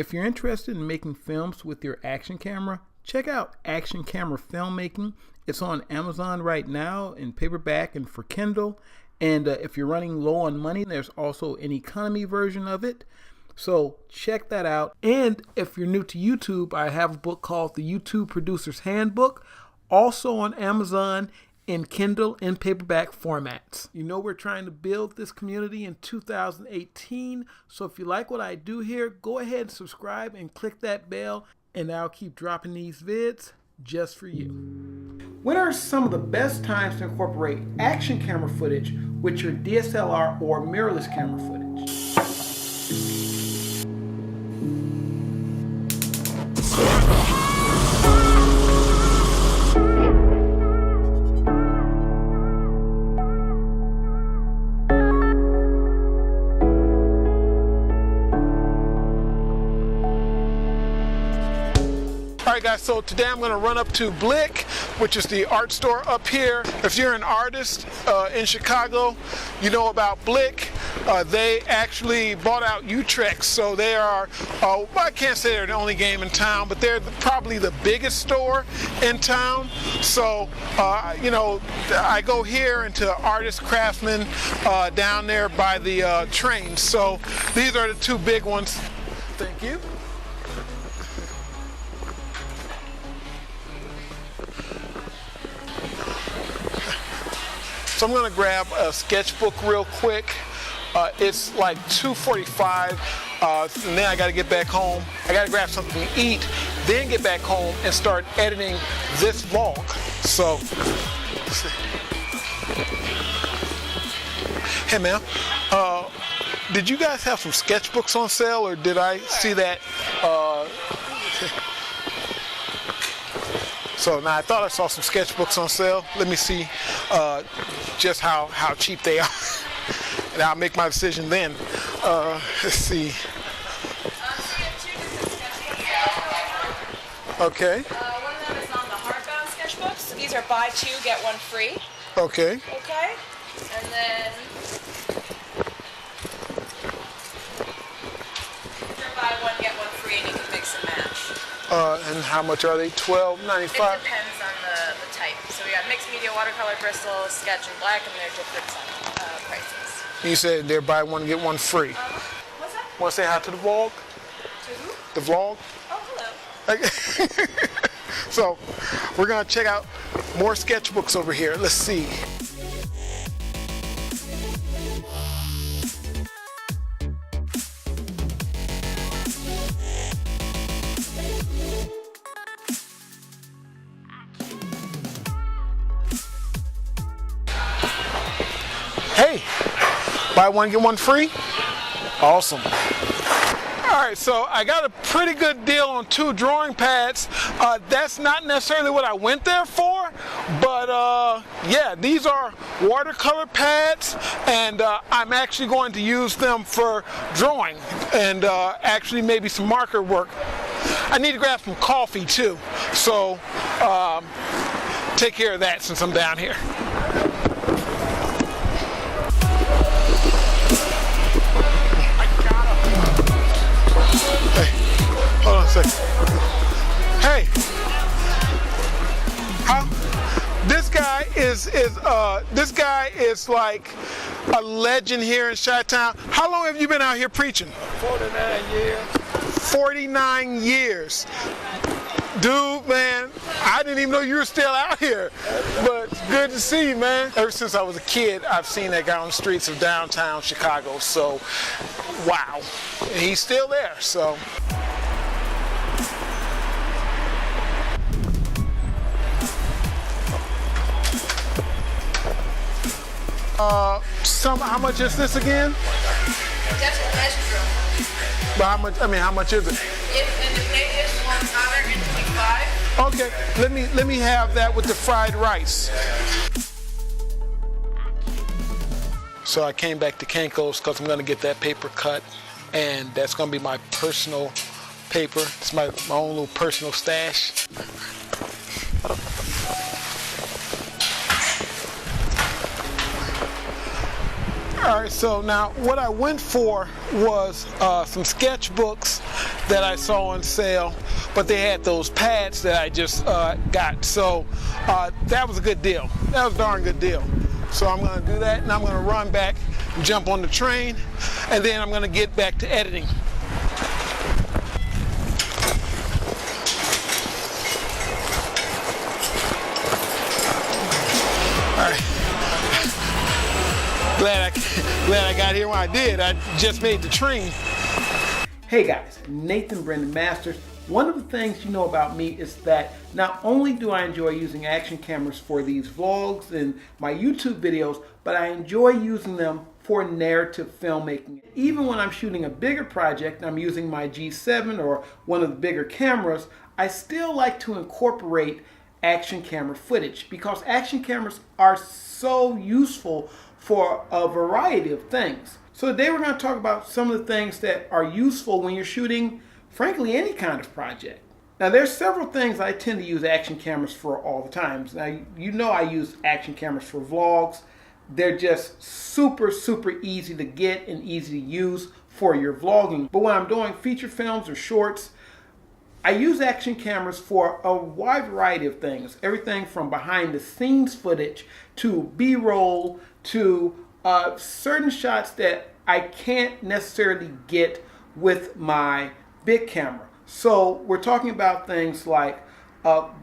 If you're interested in making films with your action camera, check out Action Camera Filmmaking. It's on Amazon right now in paperback and for Kindle. And if you're running low on money, there's also an economy version of it. So check that out. And if you're new to YouTube, I have a book called The YouTube Producer's Handbook, also on Amazon in Kindle and paperback formats. You know, we're trying to build this community in 2018. So if you like what I do here, go ahead and subscribe and click that bell, and I'll keep dropping these vids just for you. When are some of the best times to incorporate action camera footage with your DSLR or mirrorless camera footage? Alright guys, so today I'm going to run up to Blick, which is the art store up here. If you're an artist in Chicago, you know about Blick. They actually bought out Utrecht, so they are, I can't say they're the only game in town, but they're probably the biggest store in town. So, you know, I go here into Artist Craftsman down there by the train. So these are the two big ones. Thank you. So I'm going to grab a sketchbook real quick. It's like 2:45, and then I got to get back home. I got to grab something to eat, then get back home and start editing this vlog. So, let's see. Hey man, did you guys have some sketchbooks on sale, or did I see that? So now I thought I saw some sketchbooks on sale. Let me see just how cheap they are. And I'll make my decision then. Let's see. Okay. One of them is on the hardbound sketchbooks. These are buy two, get one free. Okay. Okay. And then they're buy one, get one free, and you can mix and match. And how much are they? $12.95? It depends on the type. So we got mixed media, watercolor, bristol, sketch, and black, and they're different prices. You said they're buy one, get one free. What's that? Want to say hi to the vlog? To who? The vlog? Oh, hello. So, we're going to check out more sketchbooks over here. Let's see. Hey, buy one, get one free? Awesome. All right, so I got a pretty good deal on 2 drawing pads. That's not necessarily what I went there for, but yeah, these are watercolor pads, and I'm actually going to use them for drawing and actually maybe some marker work. I need to grab some coffee too, so take care of that since I'm down here. Hold on a second. Hey, this guy is like a legend here in Chi-Town. How long have you been out here preaching? 49 years. 49 years. Dude, man, I didn't even know you were still out here. But it's good to see you, man. Ever since I was a kid, I've seen that guy on the streets of downtown Chicago. So, wow. And he's still there, so. How much is this again? That's a measure drill. But how much is it? And the plate is $1.25. Okay, let me have that with the fried rice. So I came back to Kinko's because I'm gonna get that paper cut, and that's gonna be my personal paper. It's my own little personal stash. All right, so now what I went for was some sketchbooks that I saw on sale, but they had those pads that I just got. So that was a good deal. That was a darn good deal. So I'm going to do that, and I'm going to run back, jump on the train, and then I'm going to get back to editing. All right. Glad I got here when I did. I just made the train. Hey guys, Nathan Brendan Masters. One of the things you know about me is that not only do I enjoy using action cameras for these vlogs and my YouTube videos, but I enjoy using them for narrative filmmaking. Even when I'm shooting a bigger project and I'm using my G7 or one of the bigger cameras, I still like to incorporate action camera footage because action cameras are so useful for a variety of things. So today we're going to talk about some of the things that are useful when you're shooting, frankly, any kind of project. Now there's several things I tend to use action cameras for all the time. Now you know I use action cameras for vlogs. They're just super easy to get and easy to use for your vlogging. But when I'm doing feature films or shorts, I use action cameras for a wide variety of things. Everything from behind the scenes footage to B-roll to certain shots that I can't necessarily get with my big camera. So we're talking about things like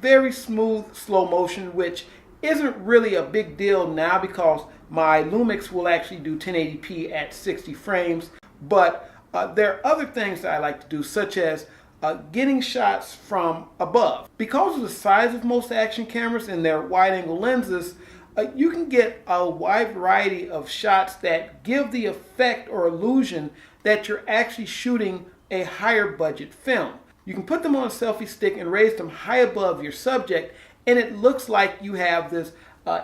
very smooth slow motion, which isn't really a big deal now because my Lumix will actually do 1080p at 60 frames. But there are other things that I like to do, such as getting shots from above. Because of the size of most action cameras and their wide-angle lenses, you can get a wide variety of shots that give the effect or illusion that you're actually shooting a higher budget film. You can put them on a selfie stick and raise them high above your subject, and it looks like you have this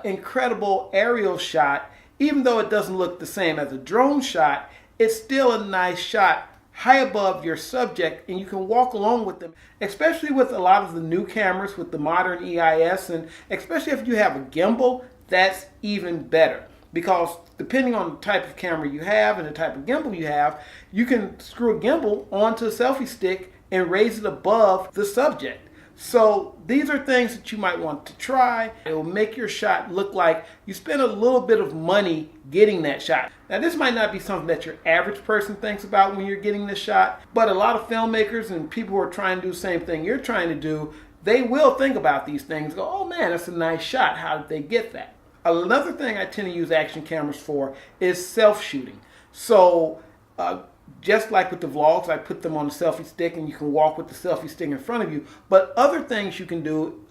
incredible aerial shot. Even though it doesn't look the same as a drone shot, it's still a nice shot high above your subject, and you can walk along with them, especially with a lot of the new cameras with the modern EIS, and especially if you have a gimbal, that's even better. Because depending on the type of camera you have and the type of gimbal you have, you can screw a gimbal onto a selfie stick and raise it above the subject. So these are things that you might want to try. It will make your shot look like you spent a little bit of money getting that shot. Now this might not be something that your average person thinks about when you're getting this shot, but a lot of filmmakers and people who are trying to do the same thing you're trying to do, they will think about these things, go, oh man, that's a nice shot. How did they get that? Another thing I tend to use action cameras for is self-shooting. So just like with the vlogs, I put them on a selfie stick and you can walk with the selfie stick in front of you. But other things you can do,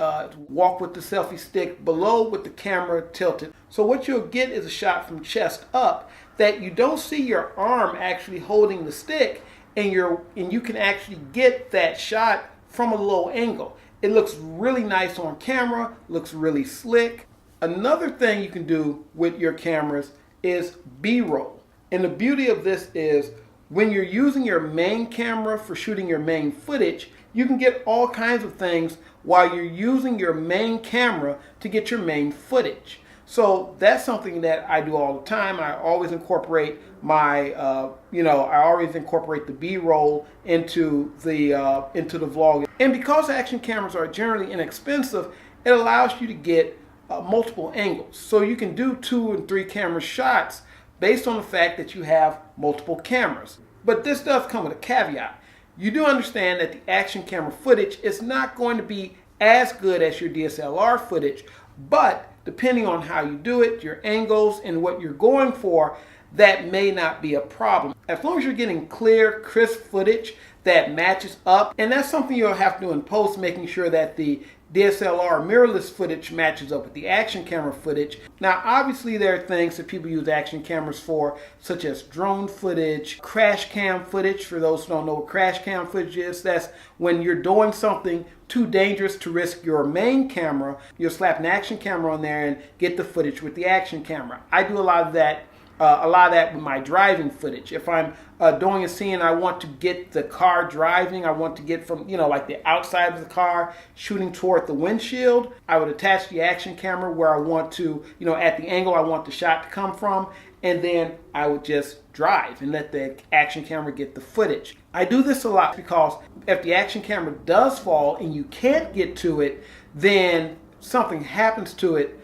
walk with the selfie stick below with the camera tilted. So what you'll get is a shot from chest up that you don't see your arm actually holding the stick, and you can actually get that shot from a low angle. It looks really nice on camera, looks really slick. Another thing you can do with your cameras is B-roll. And the beauty of this is when you're using your main camera for shooting your main footage, you can get all kinds of things while you're using your main camera to get your main footage. So that's something that I do all the time. I always incorporate my, I always incorporate the B-roll into the vlog. And because action cameras are generally inexpensive, it allows you to get multiple angles. So you can do 2 and 3 camera shots based on the fact that you have multiple cameras. But this does come with a caveat. You do understand that the action camera footage is not going to be as good as your DSLR footage, but depending on how you do it, your angles, and what you're going for, that may not be a problem. As long as you're getting clear, crisp footage that matches up, and that's something you'll have to do in post, making sure that the DSLR mirrorless footage matches up with the action camera footage. Now obviously there are things that people use action cameras for, such as drone footage, crash cam footage. For those who don't know what crash cam footage is, that's when you're doing something too dangerous to risk your main camera, you'll slap an action camera on there and get the footage with the action camera. I do a lot of that with my driving footage. If I'm doing a scene, I want to get the car driving, I want to get from, like the outside of the car shooting toward the windshield, I would attach the action camera where I want to, at the angle I want the shot to come from, and then I would just drive and let the action camera get the footage. I do this a lot because if the action camera does fall and you can't get to it, then something happens to it.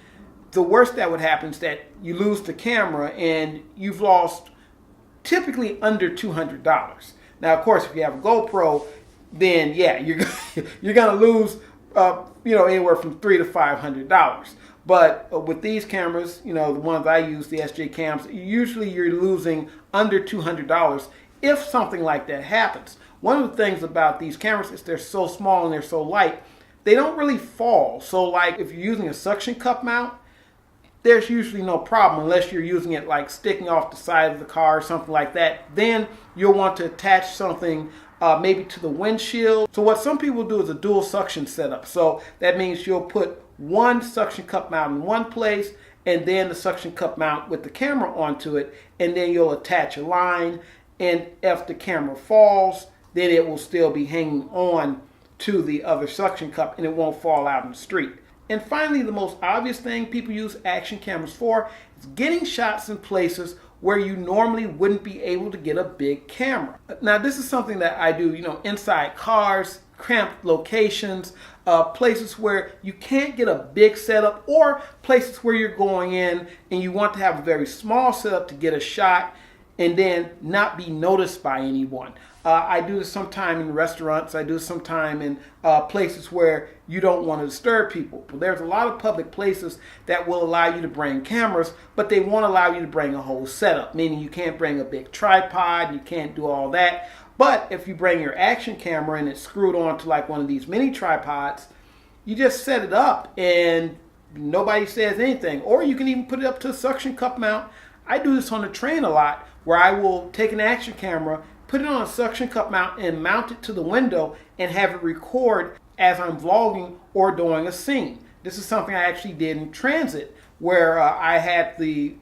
The worst that would happen is that you lose the camera and you've lost typically under $200. Now, of course, if you have a GoPro, then yeah, you're gonna lose anywhere from $300 to $500. But with these cameras, the ones I use, the SJ cams, usually you're losing under $200 if something like that happens. One of the things about these cameras is they're so small and they're so light, they don't really fall. So like if you're using a suction cup mount, there's usually no problem unless you're using it like sticking off the side of the car or something like that. Then you'll want to attach something maybe to the windshield. So what some people do is a dual suction setup. So that means you'll put one suction cup mount in one place and then the suction cup mount with the camera onto it, and then you'll attach a line, and if the camera falls, then it will still be hanging on to the other suction cup and it won't fall out in the street. And finally, the most obvious thing people use action cameras for is getting shots in places where you normally wouldn't be able to get a big camera. Now, this is something that I do, inside cars, cramped locations, places where you can't get a big setup, or places where you're going in and you want to have a very small setup to get a shot and then not be noticed by anyone. I do this sometime in restaurants. I do this sometime in places where you don't want to disturb people. But there's a lot of public places that will allow you to bring cameras, but they won't allow you to bring a whole setup, meaning you can't bring a big tripod, you can't do all that. But if you bring your action camera and it's screwed onto like one of these mini tripods, you just set it up and nobody says anything. Or you can even put it up to a suction cup mount. I do this on the train a lot, where I will take an action camera, put it on a suction cup mount and mount it to the window and have it record as I'm vlogging or doing a scene. This is something I actually did in transit, where I had the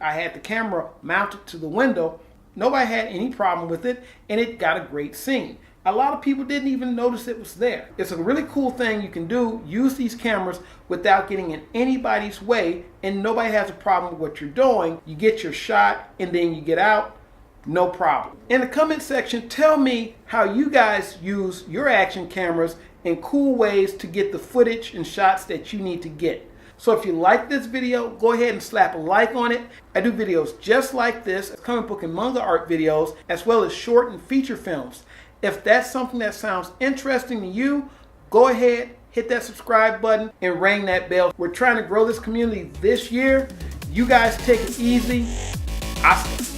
camera mounted to the window. Nobody had any problem with it, and it got a great scene. A lot of people didn't even notice it was there. It's a really cool thing you can do. Use these cameras without getting in anybody's way, and nobody has a problem with what you're doing. You get your shot, and then you get out. No problem. In the comment section, tell me how you guys use your action cameras in cool ways to get the footage and shots that you need to get. So if you like this video, go ahead and slap a like on it. I do videos just like this, comic book and manga art videos, as well as short and feature films. If that's something that sounds interesting to you, go ahead, hit that subscribe button and ring that bell. We're trying to grow this community this year. You guys take it easy. Hasta.